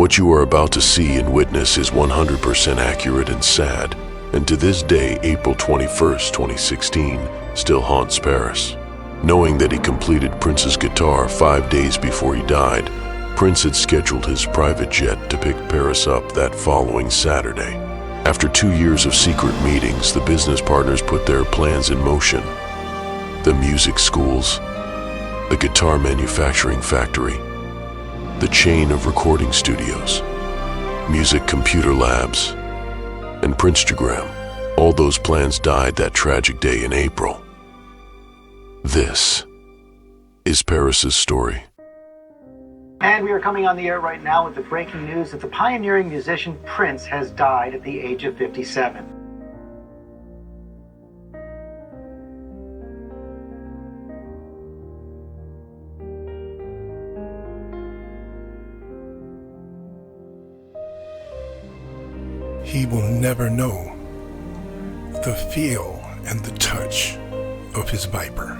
What you are about to see and witness is 100% accurate and sad, and to this day, April 21st, 2016, still haunts Paris. Knowing that he completed Prince's guitar 5 days before he died, Prince had scheduled his private jet to pick Paris up that following Saturday. After 2 years of secret meetings, the business partners put their plans in motion. The music schools, the guitar manufacturing factory, the chain of recording studios, music computer labs, and Princetagram. All those plans died that tragic day in April. This is Paris's story. And we are coming on the air right now with the breaking news that the pioneering musician Prince has died at the age of 57. He will never know the feel and the touch of his Viper.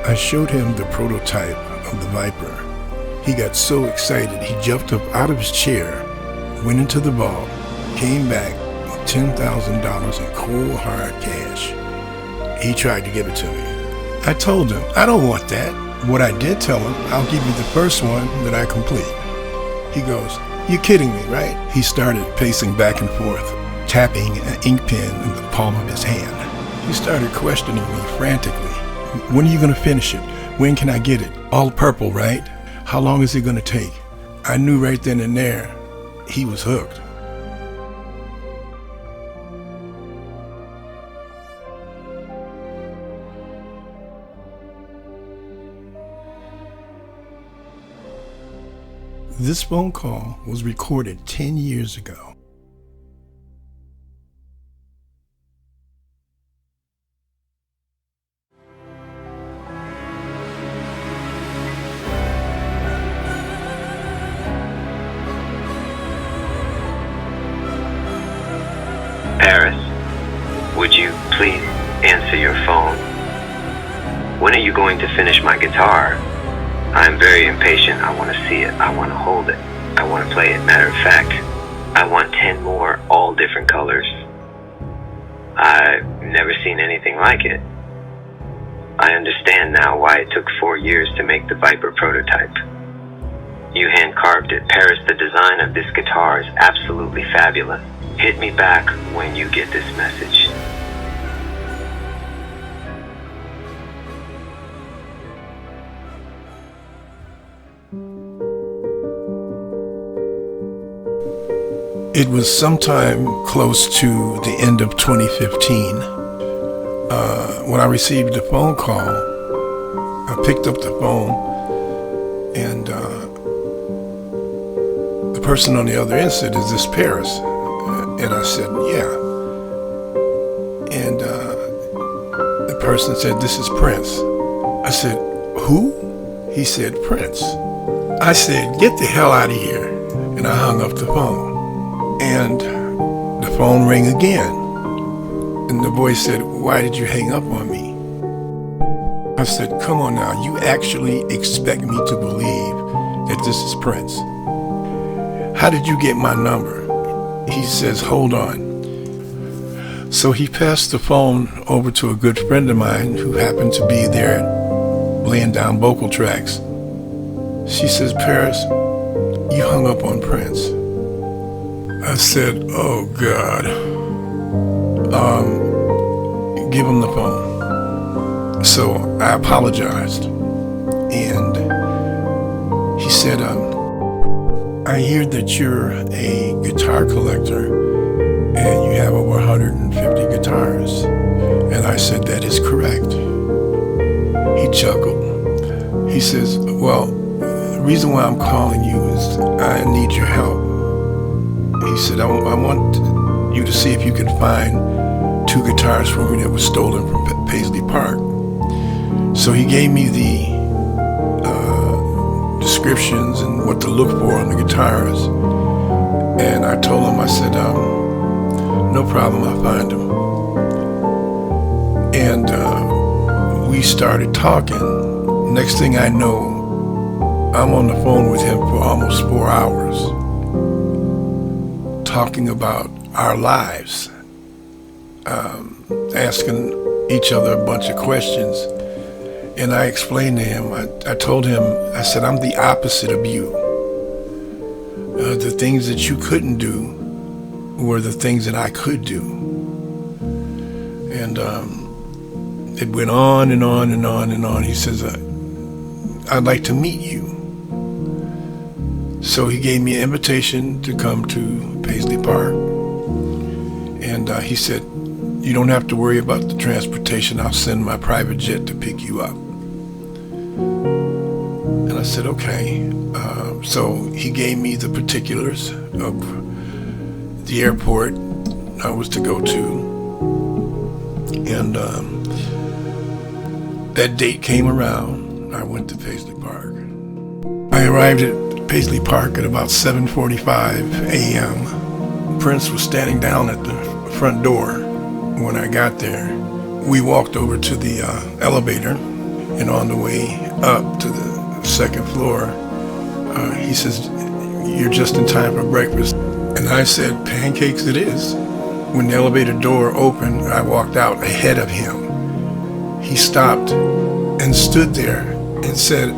I showed him the prototype of the Viper. He got so excited, he jumped up out of his chair, went into the vault, came back with $10,000 in cold hard cash. He tried to give it to me. I told him, I don't want that. What I did tell him, I'll give you the first one that I complete. He goes, you're kidding me, right? He started pacing back and forth, tapping an ink pen in the palm of his hand. He started questioning me frantically. When are you going to finish it? When can I get it? All purple, right? How long is it going to take? I knew right then and there he was hooked. This phone call was recorded 10 years ago. Paris, would you please answer your phone? When are you going to finish my guitar? I'm very impatient. I want to see it. I want to hold it. I want to play it. Matter of fact, I want 10 more, all different colors. I've never seen anything like it. I understand now why it took 4 years to make the Viper prototype. You hand-carved it. Paris, the design of this guitar is absolutely fabulous. Hit me back when you get this message. It was sometime close to the end of 2015 when I received the phone call. I picked up the phone and the person on the other end said, "Is this Paris?" And I said, "Yeah." And the person said, "This is Prince." I said, "Who?" He said, "Prince." I said, "Get the hell out of here." And I hung up the phone. And the phone rang again. And the voice said, "Why did you hang up on me?" I said, "Come on now, you actually expect me to believe that this is Prince? How did you get my number?" He says, "Hold on." So he passed the phone over to a good friend of mine who happened to be there laying down vocal tracks. She says, "Paris, you hung up on Prince." I said, "Oh God." Give him the phone. So I apologized. And he said, "I hear that you're a guitar collector and you have over 150 guitars." And I said, "That is correct." He chuckled. He says, "Well, the reason why I'm calling you is I need your help." He said, I want you to see if you can find 2 guitars for me that were stolen from Paisley Park." So he gave me the descriptions and what to look for on the guitars. And I told him, I said, no problem, I'll find them. And we started talking. Next thing I know, I'm on the phone with him for almost 4 hours, talking about our lives, asking each other a bunch of questions. And I explained to him, I told him, I said, I'm the opposite of you. The things that you couldn't do were the things that I could do. And it went on and on and on and on. He says, I'd like to meet you. So he gave me an invitation to come to Paisley Park. And he said, you don't have to worry about the transportation. I'll send my private jet to pick you up. And I said, okay. So he gave me the particulars of the airport I was to go to. And that date came around. I went to Paisley Park. I arrived at Paisley Park at about 7:45 a.m. Prince was standing down at the front door. When I got there, we walked over to the elevator, and on the way up to the second floor, he says, you're just in time for breakfast. And I said, pancakes it is. When the elevator door opened, I walked out ahead of him. He stopped and stood there and said,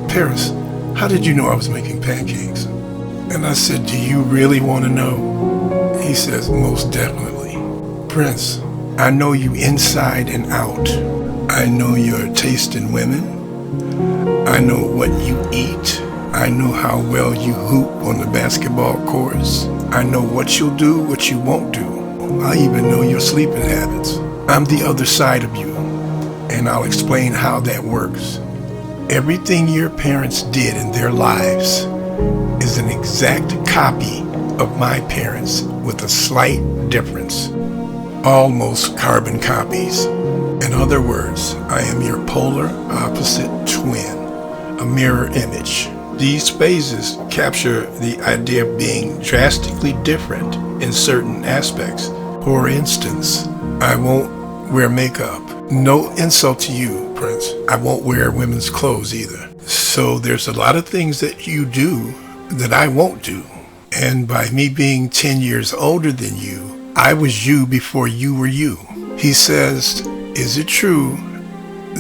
Paris, how did you know I was making pancakes? And I said, do you really want to know? He says, most definitely. Prince, I know you inside and out. I know your taste in women. I know what you eat. I know how well you hoop on the basketball courts. I know what you'll do, what you won't do. I even know your sleeping habits. I'm the other side of you, and I'll explain how that works. Everything your parents did in their lives is an exact copy of my parents with a slight difference. Almost carbon copies. In other words, I am your polar opposite twin, a mirror image. These phases capture the idea of being drastically different in certain aspects. For instance, I won't wear makeup. No insult to you, Prince. I won't wear women's clothes either. So there's a lot of things that you do that I won't do. And by me being 10 years older than you, I was you before you were you. He says, is it true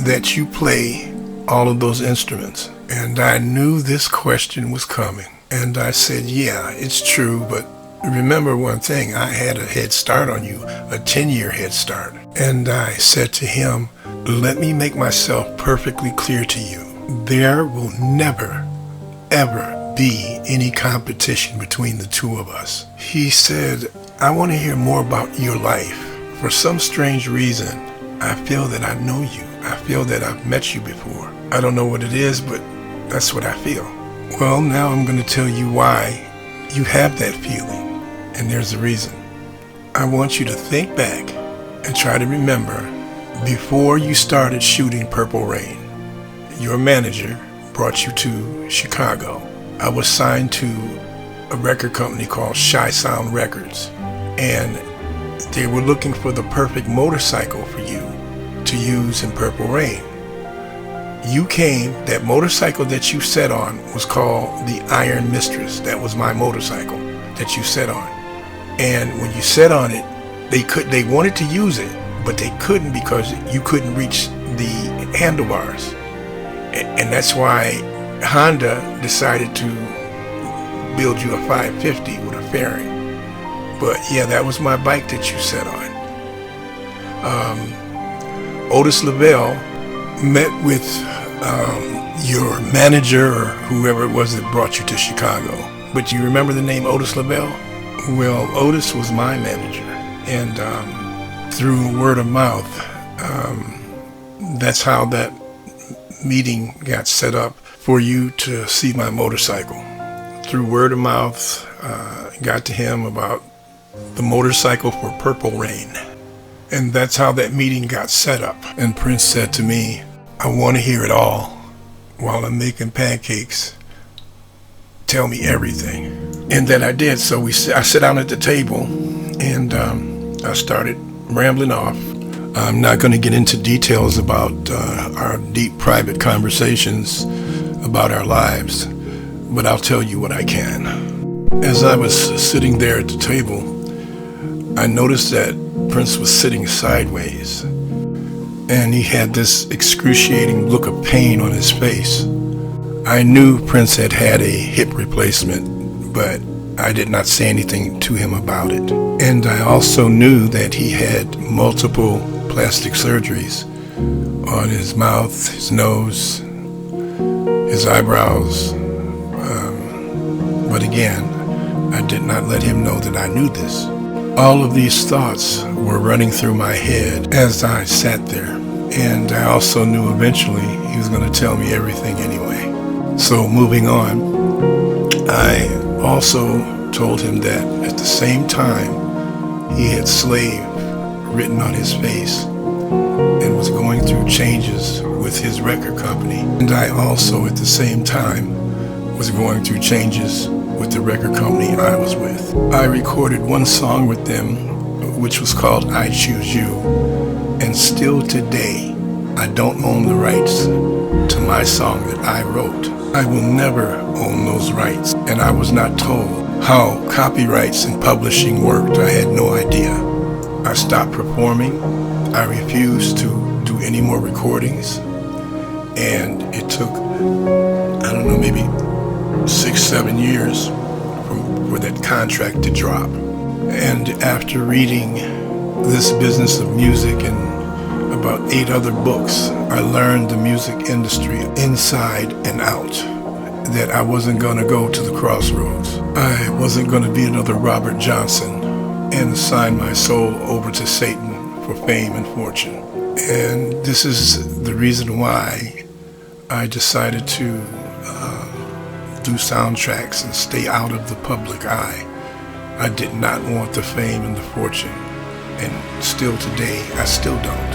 that you play all of those instruments? And I knew this question was coming. And I said, yeah, it's true, but remember one thing, I had a head start on you, a 10-year head start. And I said to him, let me make myself perfectly clear to you. There will never, ever be any competition between the two of us. He said, I want to hear more about your life. For some strange reason, I feel that I know you. I feel that I've met you before. I don't know what it is, but that's what I feel. Well, now I'm going to tell you why you have that feeling. And there's a reason. I want you to think back and try to remember before you started shooting Purple Rain. Your manager brought you to Chicago. I was signed to a record company called Shy Sound Records, and they were looking for the perfect motorcycle for you to use in Purple Rain. You came, that motorcycle that you sat on was called the Iron Mistress. That was my motorcycle that you sat on. And when you sat on it, they wanted to use it, but they couldn't because you couldn't reach the handlebars. And that's why Honda decided to build you a 550 with a fairing. But yeah, that was my bike that you sat on. Otis Lavelle met with your manager or whoever it was that brought you to Chicago. But you remember the name Otis Lavelle? Well, Otis was my manager. And through word of mouth, that's how that meeting got set up for you to see my motorcycle. Through word of mouth, got to him about the motorcycle for Purple Rain. And that's how that meeting got set up. And Prince said to me, I want to hear it all while I'm making pancakes tell me everything. And then I did. So I sat down at the table, and I started rambling off. I'm not going to get into details about our deep private conversations about our lives, but I'll tell you what I can. As I was sitting there at the table, I noticed that Prince was sitting sideways, and he had this excruciating look of pain on his face. I knew Prince had had a hip replacement, but I did not say anything to him about it. And I also knew that he had multiple plastic surgeries on his mouth, his nose, his eyebrows. But again, I did not let him know that I knew this. All of these thoughts were running through my head as I sat there. And I also knew eventually he was going to tell me everything anyway. So moving on, I also told him that at the same time he had slave written on his face and was going through changes with his record company. And I also at the same time was going through changes with the record company I was with. I recorded one song with them which was called I Choose You, and still today I don't own the rights to my song that I wrote. I will never own those rights, and I was not told how copyrights and publishing worked. I had no idea. I stopped performing. I refused to do any more recordings, and it took, I don't know, maybe 6-7 years for that contract to drop. And after reading This Business of Music and about 8 other books, I learned the music industry inside and out, that I wasn't going to go to the crossroads. I wasn't going to be another Robert Johnson and sign my soul over to Satan for fame and fortune. And this is the reason why I decided to do soundtracks and stay out of the public eye. I did not want the fame and the fortune, and still today I still don't.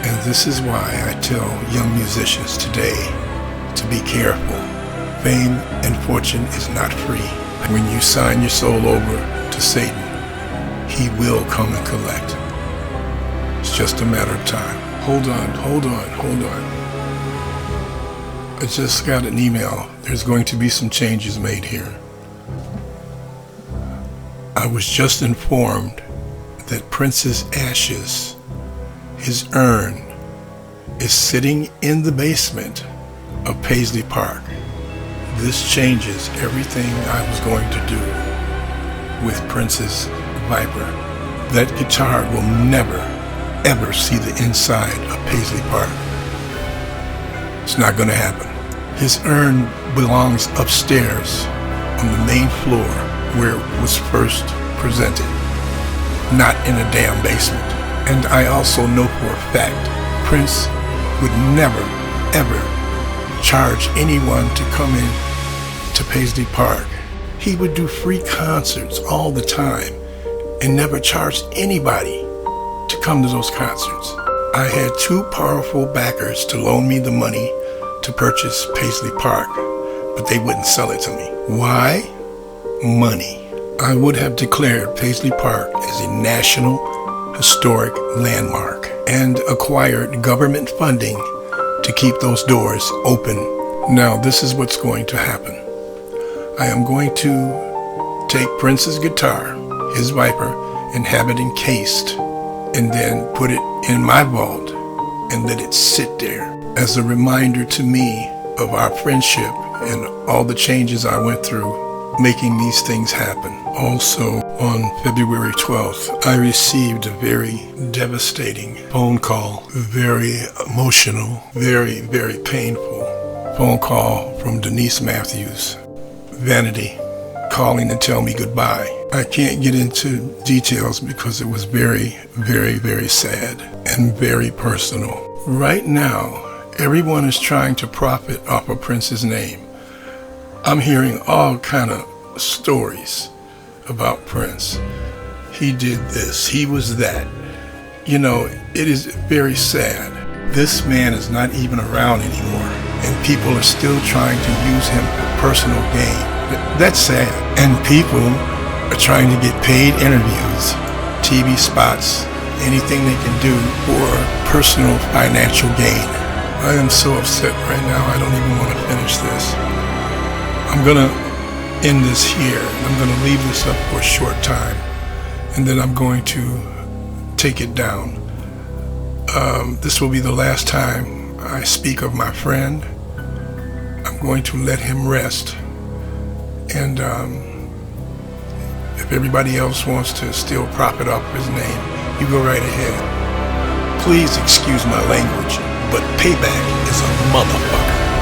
And this is why I tell young musicians today to be careful. Fame and fortune is not free. When you sign your soul over to Satan, he will come and collect. It's just a matter of time. Hold on. I just got an email. There's going to be some changes made here. I was just informed that Prince's ashes, his urn, is sitting in the basement of Paisley Park. This changes everything I was going to do with Prince's Viper. That guitar will never, ever see the inside of Paisley Park. It's not going to happen. His urn belongs upstairs on the main floor where it was first presented, not in a damn basement. And I also know for a fact Prince would never, ever charge anyone to come in to Paisley Park. He would do free concerts all the time and never charged anybody to come to those concerts. I had 2 powerful backers to loan me the money to purchase Paisley Park, but they wouldn't sell it to me. Why? Money. I would have declared Paisley Park as a national historic landmark and acquired government funding to keep those doors open. Now, this is what's going to happen. I am going to take Prince's guitar, his Viper, and have it encased, and then put it in my vault and let it sit there as a reminder to me of our friendship and all the changes I went through making these things happen. Also, on February 12th, I received a very devastating phone call, very emotional, very, very painful phone call from Denise Matthews, Vanity, calling to tell me goodbye. I can't get into details because it was very, very, very sad and very personal. Right now, everyone is trying to profit off of Prince's name. I'm hearing all kind of stories about Prince. He did this, he was that. You know, it is very sad. This man is not even around anymore, and people are still trying to use him for personal gain. That's sad. And people are trying to get paid interviews, TV spots, anything they can do for personal financial gain. I am so upset right now, I don't even want to finish this. I'm going to end this here. I'm going to leave this up for a short time, and then I'm going to take it down. This will be the last time I speak of my friend. I'm going to let him rest. And if everybody else wants to still prop it up his name, you go right ahead. Please excuse my language, but payback is a motherfucker.